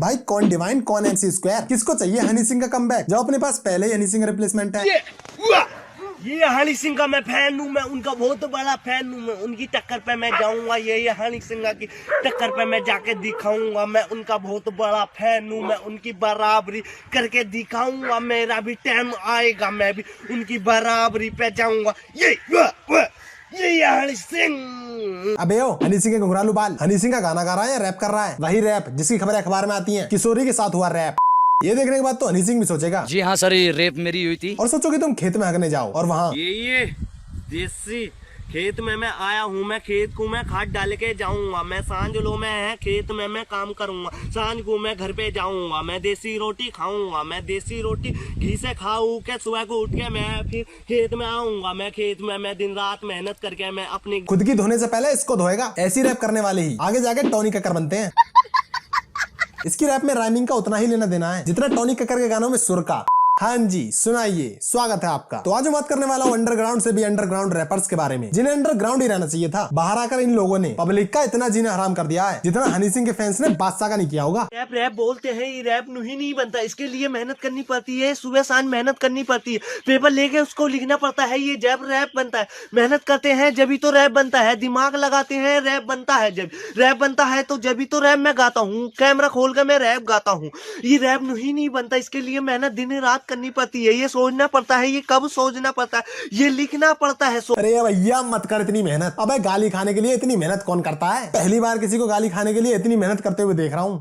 भाई कौन डिवाइन कौन MC स्क्वायर, किसको चाहिए हनी सिंह का कमबैक जब अपने पास पहले ही हनी सिंह रिप्लेसमेंट है। ये हनी सिंह का मैं फैन हूँ, मैं उनका बहुत बड़ा फैन हूँ। मैं उनकी टक्कर पे मैं जाऊंगा, ये हनी सिंह की टक्कर पे मैं जाके दिखाऊंगा। मैं उनका बहुत बड़ा फैन हूँ, मैं उनकी बराबरी करके दिखाऊंगा। मेरा भी टाइम आएगा, मैं भी उनकी बराबरी पे जाऊंगा। ये हनी सिंह। अबे ओ हनी सिंह के घुंघरालू बाल, हनी सिंह का गाना गा रहा है या रैप कर रहा है? वही रैप जिसकी खबरें अखबार में आती हैं, किशोरी के साथ हुआ रैप। ये देखने के बाद तो हनी सिंह भी सोचेगा, जी हाँ सर, ये रेप मेरी हुई थी। और सोचो कि तुम खेत में हगने जाओ और वहाँ ये देसी खेत में मैं आया हूँ। मैं खेत को मैं खाद डाल के जाऊंगा। मैं सांझ लो में है खेत में मैं काम करूंगा। सांझ को मैं घर पे जाऊंगा, मैं देसी रोटी खाऊंगा। मैं देसी रोटी घी से खाऊं के सुबह को उठ के मैं फिर खेत में आऊंगा। मैं खेत में मैं दिन रात मेहनत करके मैं अपनी खुद की धोने से पहले इसको धोएगा। ऐसी रैप करने वाले ही आगे जाके टोनी कक्कर बनते हैं। इसकी रैप में राइमिंग का उतना ही लेना देना है जितना टोनी कक्कर के गानों में सुर का। हाँ जी सुनाइए, स्वागत है आपका। तो आज मैं बात करने वाला हूँ अंडरग्राउंड से भी अंडरग्राउंड रैपर्स के बारे में, जिन्हें अंडरग्राउंड ही रहना चाहिए था। बाहर आकर इन लोगों ने पब्लिक का इतना जीना हराम कर दिया है जितना हनी सिंह के फैंस ने बादशाह का नहीं किया होगा। रैप रैप बोलते हैं, ये रैप ही नहीं बनता। इसके लिए मेहनत करनी पड़ती है, सुबह शाम मेहनत करनी पड़ती है। पेपर लेके उसको लिखना पड़ता है, ये जब रैप बनता है। मेहनत करते हैं जब तो रैप बनता है। दिमाग लगाते हैं रैप बनता है। जब रैप बनता है तो जब तो रैप मैं गाता हूँ। कैमरा खोल कर मैं रैप गाता हूँ। ये रैप नहीं बनता। इसके लिए मेहनत दिन रात करनी पड़ती है। ये सोचना पड़ता है, ये कब सोचना पड़ता है, ये लिखना पड़ता है। अरे भैया मत कर इतनी मेहनत। अबे गाली खाने के लिए इतनी मेहनत कौन करता है? पहली बार किसी को गाली खाने के लिए इतनी मेहनत करते हुए देख रहा हूँ।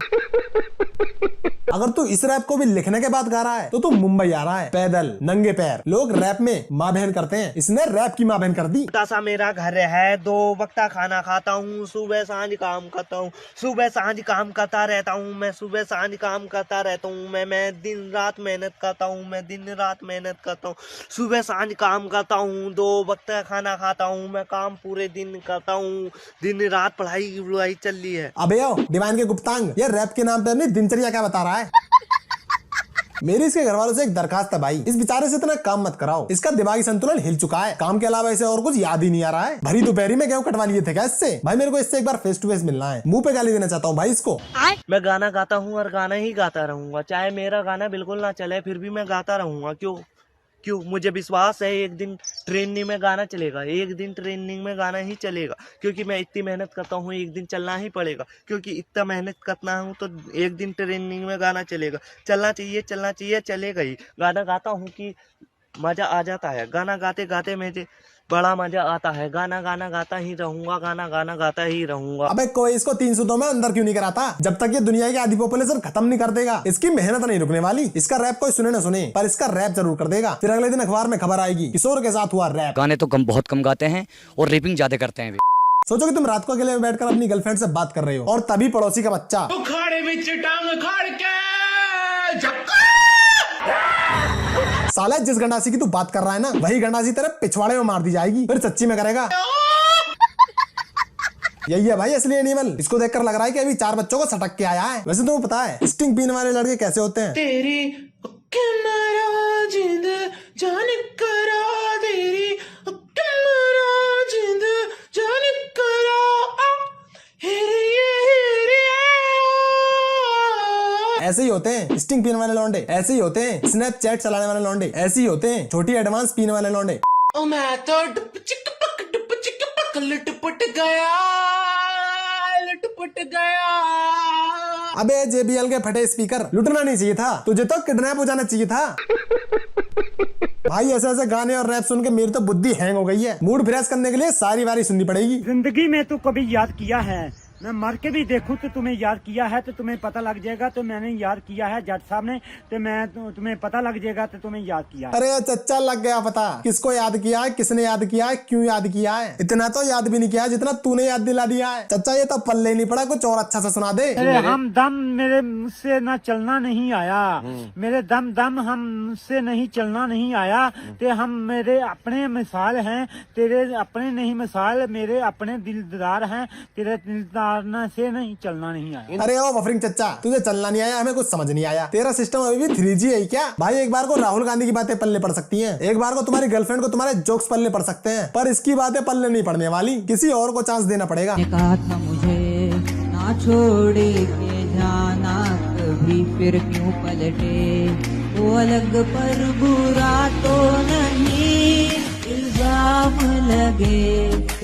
अगर तू इस रैप को भी लिखने के बाद गा रहा है तो तू मुंबई आ रहा है पैदल नंगे पैर। लोग रैप में माँ बहन करते हैं, इसने रैप की माँ बहन कर दी। छोटा सा मेरा घर है, 2 वक्त खाना खाता हूँ। सुबह सांझ काम करता हूँ, सुबह सांझ काम करता रहता हूँ। मैं सुबह सांझ काम करता रहता हूँ। मैं दिन रात मेहनत करता हूँ। मैं दिन रात मेहनत करता हूँ, सुबह सांझ काम करता हूँ। 2 वक्त खाना खाता हूँ। मैं काम पूरे दिन करता हूँ। दिन रात पढ़ाई चल रही है। अबे ओ डिवाइन के गुप्तांग, ये रैप के नाम पे अपनी दिनचर्या क्या बता रहा है? मेरी इसके घर वालों से एक दरखास्त है भाई, इस बेचारे से इतना काम मत कराओ। इसका दिमागी संतुलन हिल चुका है। काम के अलावा इसे और कुछ याद ही नहीं आ रहा है। भरी दोपहरी में गेहूं कटवा लिए थे क्या इससे? भाई मेरे को इससे एक बार फेस टू फेस मिलना है। मुंह पे गाली देना चाहता हूँ भाई इसको। मैं गाना गाता हूँ और गाना ही गाता रहूंगा। चाहे मेरा गाना बिल्कुल ना चले फिर भी मैं गाता रहूंगा। क्यों मुझे विश्वास है एक दिन ट्रेनिंग में गाना चलेगा। एक दिन ट्रेनिंग में गाना ही चलेगा, क्योंकि मैं इतनी मेहनत करता हूँ। एक दिन चलना ही पड़ेगा, क्योंकि इतना मेहनत करना हूँ तो एक दिन ट्रेनिंग में गाना चलेगा। चलना चाहिए चलेगा ही। गाना गाता हूँ कि मजा आ जाता है। गाना गाते गाते मुझे बड़ा मजा आता है। गाना गाता ही रहूंगा। गाना गाता ही रहूंगा। अबे कोई इसको 3 सूत्रों में अंदर क्यों नहीं कराता? जब तक ये दुनिया की आधी पॉपुलेशन खत्म नहीं कर देगा इसकी मेहनत नहीं रुकने वाली। इसका रैप कोई सुने ना सुने पर इसका रैप जरूर कर देगा। फिर अगले दिन अखबार में खबर आएगी किशोर के साथ हुआ रैप। गाने तो बहुत कम गाते हैं और रेपिंग ज्यादा करते हैं वे। सोचो कि तुम रात को अकेले में बैठकर अपनी गर्लफ्रेंड से बात कर रहे हो और तभी पड़ोसी का बच्चा साला जिस गंडासी की तू बात कर रहा है ना, वही गंडासी तेरे पिछवाड़े में मार दी जाएगी। फिर सच्ची में करेगा। यही है भाई असली एनिमल। इसको देखकर लग रहा है कि अभी 4 बच्चों को सटक के आया है। वैसे तुम्हें पता है स्टिंग पीने वाले लड़के कैसे होते हैं? तेरी जान करा तेरी जिंद जान करा ऐसे ही होते हैं स्टिंग पीने वाले लौंडे। ऐसे ही होते हैं स्नैपचैट चलाने वाले लौंडे। ऐसे ही होते हैं छोटी एडवांस पीने वाले लौंडे। ओ मैं तो डुप चिक पक लटपट गया। अबे JBL के फटे स्पीकर, लुटना नहीं चाहिए था तुझे, तो किडनैप हो जाना चाहिए था। भाई ऐसे ऐसे गाने और रैप सुन के मेरी तो बुद्धि हैंग हो गई है। मूड फ्रेश करने के लिए सारी बारी सुननी पड़ेगी। जिंदगी में तू कभी याद किया है? मैं मर के भी देखूं तो तुम्हें याद किया है तो तुम्हें पता लग जाएगा। तो मैंने याद किया है जज साहब ने, तो मैं तुम्हें पता लग जाएगा तो तुम्हें याद किया है। अरे चच्चा लग गया पता किसको याद किया है, किसने याद किया है, क्यों याद किया है। इतना तो याद भी नहीं किया जितना तूने याद दिला दिया है। चच्चा ये तो पल्ले नहीं पड़ा, कुछ और अच्छा सा सुना दे। अरे हम दम मेरे मुझसे ना चलना नहीं आया। मेरे दम हमसे नहीं चलना नहीं आया। ते हम मेरे अपने मिसाल हैं, तेरे अपने नहीं मिसाल। मेरे अपने दिलदार हैं, तेरे दिलदार से नहीं चलना नहीं आया। अरे ओ मफरिंग चच्चा, तुझे चलना नहीं आया, हमें कुछ समझ नहीं आया। तेरा सिस्टम अभी भी 3G है क्या? भाई एक बार को राहुल गांधी की बातें पल्ले पड़ सकती हैं, एक बार को तुम्हारी गर्लफ्रेंड को तुम्हारे जोक्स पल्ले पड़ सकते हैं, पर इसकी बातें पल्ले नहीं पड़ने वाली। किसी और को चांस देना पड़ेगा। कहा था मुझे ना छोड़ के जाना भी फिर क्यों पलटे, वो अलग पर बुरा तो नहीं, इल्जाम लगे।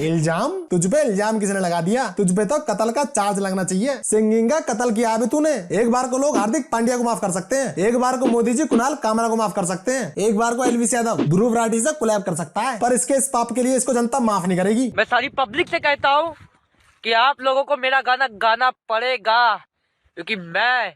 इल्जाम? तुझ पे इल्जाम किसने लगा दिया? तुझ पे तो कत्ल का चार्ज लगना चाहिए। सिंगिंग का कत्ल किया अभी तूने। एक बार को लोग हार्दिक पांड्या को माफ कर सकते हैं, एक बार को मोदी जी कुणाल कामरा को माफ कर सकते हैं, एक बार को एलवीस यादव ध्रुव राठी से कोलैब कर सकता है, पर इसके इस पाप के लिए इसको जनता माफ नहीं करेगी। मैं सारी पब्लिक से कहता हूँ कि आप लोगों को मेरा गाना गाना पड़ेगा, क्योंकि मैं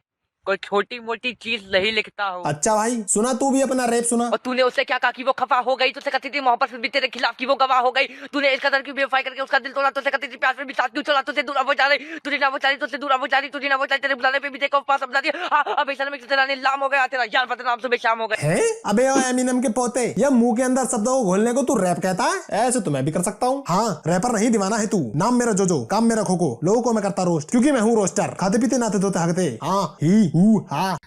कोई छोटी मोटी चीज नहीं लिखता हूँ। अच्छा भाई, सुना तू भी अपना रैप सुना। और तूने उससे क्या कहा कि वो खफा हो गई, तुझसे कहती थी मोहब्बत भी तेरे खिलाफ की वो गवाह हो गई, तूने इस कदर की बेवफाई करके उसका दिल तोड़ा, तुझसे कहती थी प्यार पे भी साथ क्यों चला, तुझसे दूर अब जा रही, तुझे ना वो चाह रही, तुझसे दूर अब जा रही, तुझे ना वो चाह तेरे बुलाने पे भी देखो पास अब जा रही। अब ऐसा में तेरा नीलाम हो गया, तेरा यार बदनाम सुबह शाम हो गए। है अबे ओ एमिनम के पोते, या मुंह के अंदर शब्दों को घोलने को तू रैप कहता है? ऐसे तो मैं भी कर सकता हूँ। हाँ, रैपर नहीं दीवाना है तू। नाम मेरा जोजो, काम मेरा खोको, लोगों को मैं करता रोस्ट, क्योंकि मैं हूँ रोस्टर। खाते पीते नाते धोते हगते, हाँ ही हूँ हाँ।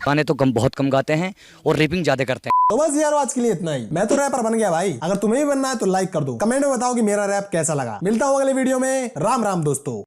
गाने तो बहुत कम गाते हैं और रेपिंग ज्यादा करते हैं। तो बस यार आज के लिए इतना ही। मैं तो रैपर बन गया भाई। अगर तुम्हें भी बनना है तो लाइक कर दो, कमेंट में बताओ कि मेरा रैप कैसा लगा। मिलता हूँ अगले वीडियो में। राम राम दोस्तों।